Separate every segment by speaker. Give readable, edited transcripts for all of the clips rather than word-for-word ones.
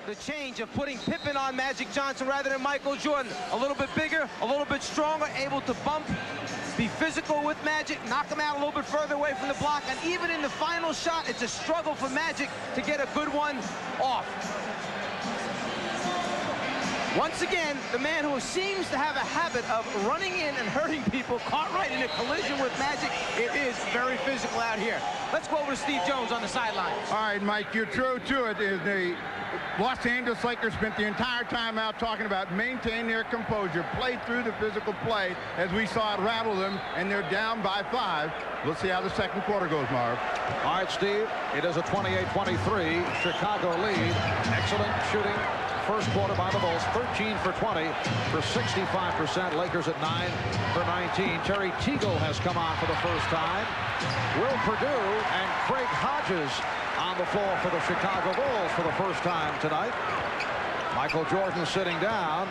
Speaker 1: the change of putting Pippen on Magic Johnson rather than Michael Jordan. A little bit bigger, a little bit stronger, able to bump, be physical with Magic, knock him out a little bit further away from the block, and even in the final shot, it's a struggle for Magic to get a good one off. Once again, the man who seems to have a habit of running in and hurting people, caught right in a collision with Magic. It is very physical out here. Let's go over to Steve Jones on the sideline.
Speaker 2: All right, Mike, you're true to it. Is the Los Angeles Lakers spent the entire time out talking about maintain their composure, play through the physical play, as we saw it rattle them, and they're down by 5. We'll see how the second quarter goes, Marv.
Speaker 3: All right, Steve, it is a 28-23 Chicago lead. Excellent shooting first quarter by the Bulls, 13 for 20 for 65%. Lakers at 9 for 19. Terry Teagle has come on for the first time. Will Perdue and Craig Hodges on the floor for the Chicago Bulls for the first time tonight. Michael Jordan sitting down.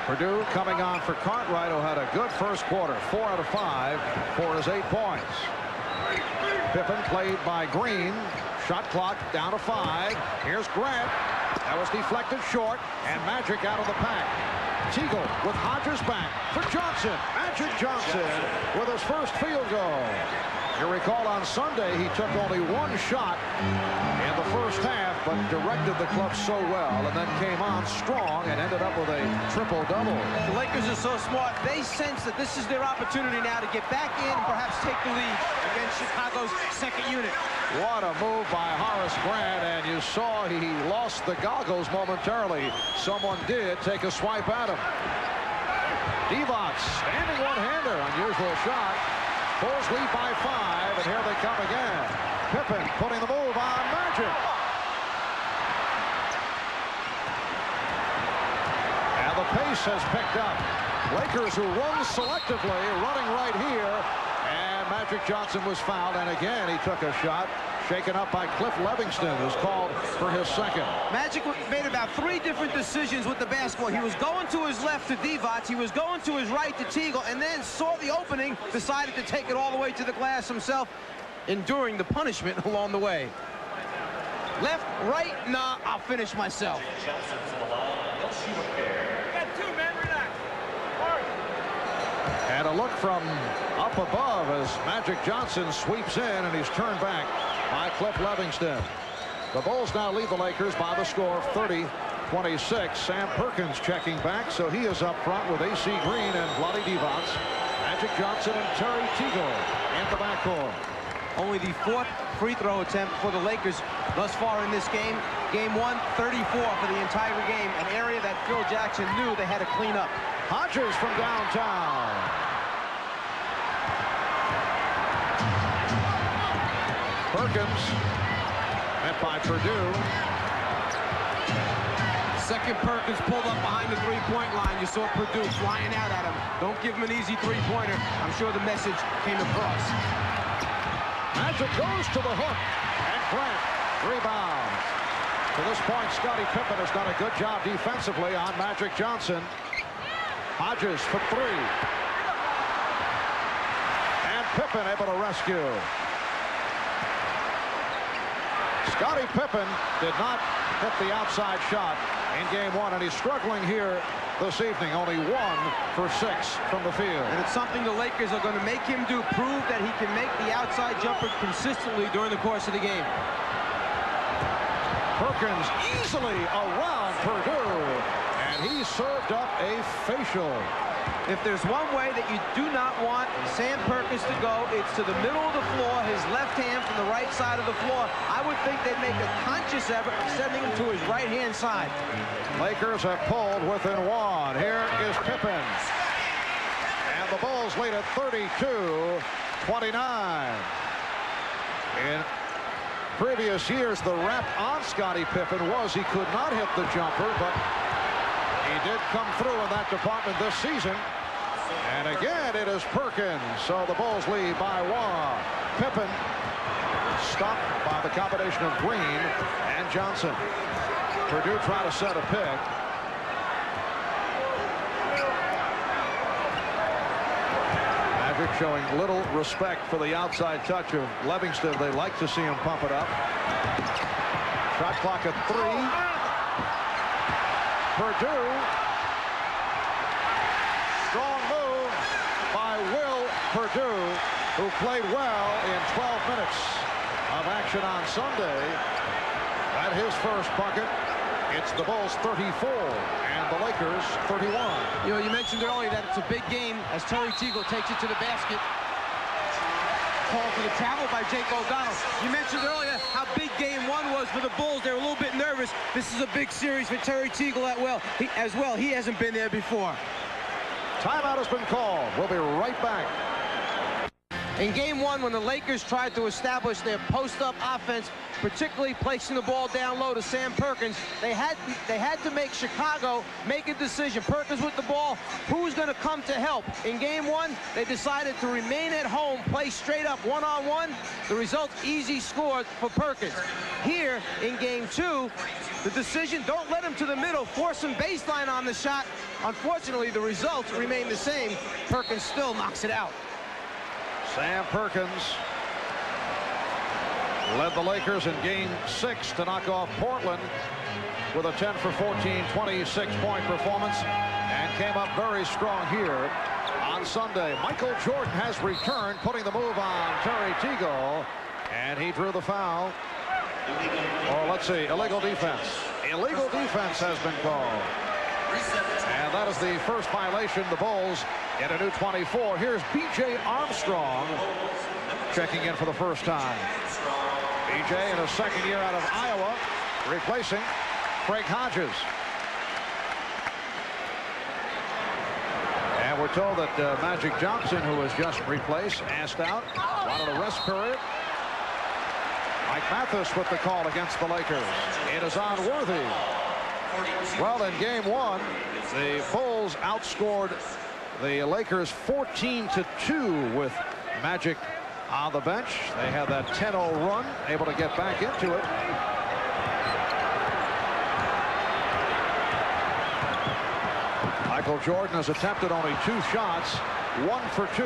Speaker 3: Perdue coming on for Cartwright, who had a good first quarter, 4 out of 5 for his 8 points. Pippen played by Green. Shot clock down to 5. Here's Grant. That was deflected short, and Magic out of the pack. Teagle with Hodges back for Johnson. Magic Johnson with his first field goal. You recall on Sunday he took only 1 shot in the first half, but directed the club so well and then came on strong and ended up with a triple-double.
Speaker 1: The Lakers are so smart. They sense that this is their opportunity now to get back in and perhaps take the lead against Chicago's second unit.
Speaker 3: What a move by Horace Grant, and you saw he lost the goggles momentarily. Someone did take a swipe at him. Divac standing one-hander, unusual shot. Bulls lead by 5, and here they come again. Pippen putting the move on Magic. And the pace has picked up. Lakers who run selectively, running right here. And Magic Johnson was fouled, and again he took a shot. Shaken up by Cliff Livingston, who's called for his second.
Speaker 1: Magic made about 3 different decisions with the basketball. He was going to his left to Divac, he was going to his right to Teagle, and then saw the opening, decided to take it all the way to the glass himself, enduring the punishment along the way. Left, right, nah, I'll finish myself.
Speaker 3: And a look from up above as Magic Johnson sweeps in, and he's turned back by Cliff Livingston. The Bulls now lead the Lakers by the score of 30-26. Sam Perkins checking back, so he is up front with A.C. Green and Vlade Divac. Magic Johnson and Terry Teagle in the backcourt.
Speaker 1: Only the 4th free throw attempt for the Lakers thus far in this game. Game 1, 34 for the entire game, an area that Phil Jackson knew they had to clean up.
Speaker 3: Hodges from downtown. Perkins met by Perdue.
Speaker 1: Second Perkins pulled up behind the three-point line. You saw Perdue flying out at him. Don't give him an easy three-pointer. I'm sure the message came across.
Speaker 3: Magic goes to the hook, and Grant rebounds. To this point, Scottie Pippen has done a good job defensively on Magic Johnson. Hodges for 3. And Pippen able to rescue. Scottie Pippen did not hit the outside shot in game 1, and he's struggling here this evening. Only 1 for 6 from the field.
Speaker 1: And it's something the Lakers are going to make him do, prove that he can make the outside jumper consistently during the course of the game.
Speaker 3: Perkins easily around Perdue, and he served up a facial.
Speaker 1: If there's one way that you do not want Sam Perkins to go, it's to the middle of the floor, his left hand from the right side of the floor. I would think they'd make a conscious effort of sending him to his right-hand side. Lakers have pulled within 1. Here is Pippen. And the Bulls lead at 32-29. In previous years, the rap on Scottie Pippen was he could not hit the jumper, but he did come through in that department this season. And again, it is Perkins. So the Bulls lead by 1. Pippen stopped by the combination of Green and Johnson. Perdue trying to set a pick. Magic showing little respect for the outside touch of Livingston. They like to see him pump it up. Shot clock at 3. Purdue. Strong move by Will Purdue, who played well in 12 minutes of action on Sunday. At his first bucket, it's the Bulls 34 and the Lakers 31.
Speaker 4: You know, you mentioned earlier that it's a big game as Terry Teagle takes it to the basket. Call for the travel by Jake O'Donnell. You mentioned earlier how big game one was for the Bulls. They were a little bit nervous. This is a big series for Terry Teagle as well. He hasn't been there before.
Speaker 1: Timeout has been called. We'll be right back.
Speaker 4: In game one, when the Lakers tried to establish their post-up offense, particularly placing the ball down low to Sam Perkins, they had to make Chicago make a decision. Perkins with the ball, who's going to come to help? In game one, they decided to remain at home, play straight up one-on-one. The result, easy scores for Perkins. Here, in game two, the decision, don't let him to the middle, force him baseline on the shot. Unfortunately, the results remain the same. Perkins still knocks it out.
Speaker 1: Sam Perkins led the Lakers in game 6 to knock off Portland with a 10 for 14, 26-point performance, and came up very strong here on Sunday. Michael Jordan has returned, putting the move on Terry Teagle, and he drew the foul. Or let's see, illegal defense. Illegal defense has been called. And that is the first violation. The Bulls in a new 24. Here's B.J. Armstrong checking in for the first time. B.J. in his second year out of Iowa, replacing Craig Hodges. And we're told that Magic Johnson, who was just replaced, asked out, wanted a rest period. Mike Mathis with the call against the Lakers. It is on Worthy. Well, in game one, the Bulls outscored the Lakers 14-2 with Magic on the bench. They had that 10-0 run, able to get back into it. Michael Jordan has attempted only 2 shots, 1 for 2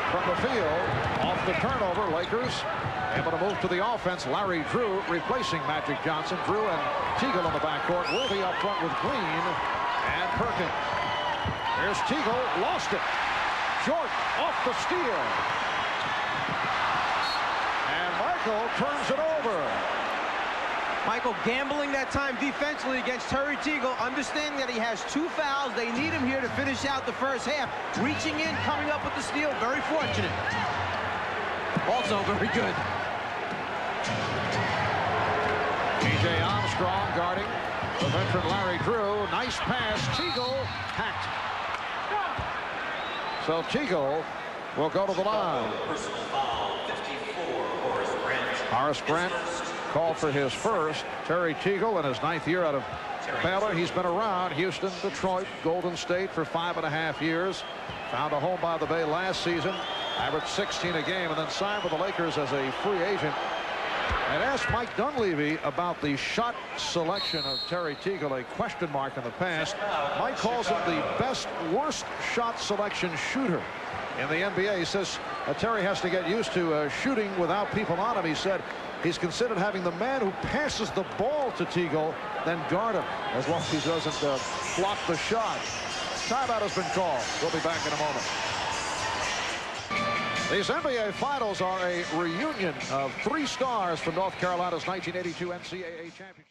Speaker 1: from the field. Off the turnover, Lakers able to move to the offense. Larry Drew replacing Magic Johnson. Drew and Teagle on the backcourt. Worthy up front with Green and Perkins. Here's Teagle, lost it. Jordan off the steal. And Michael turns it over.
Speaker 4: Michael gambling that time defensively against Terry Teagle, understanding that he has 2 fouls. They need him here to finish out the first half. Reaching in, coming up with the steal, very fortunate. Also very good.
Speaker 1: B.J. Armstrong guarding the veteran Larry Drew. Nice pass. Teagle hacked. So Teagle will go to the line. Horace Grant called for his first. Terry Teagle in his 9th year out of Baylor. He's been around Houston, Detroit, Golden State for 5.5 years. Found a home by the Bay last season. Averaged 16 a game and then signed with the Lakers as a free agent. And asked Mike Dunleavy about the shot selection of Terry Teagle, a question mark in the past. Mike calls him the worst shot selection shooter in the NBA. He says Terry has to get used to shooting without people on him. He said he's considered having the man who passes the ball to Teagle then guard him as long as he doesn't block the shot. Timeout has been called. We'll be back in a moment. These NBA Finals are a reunion of 3 stars from North Carolina's 1982 NCAA championship.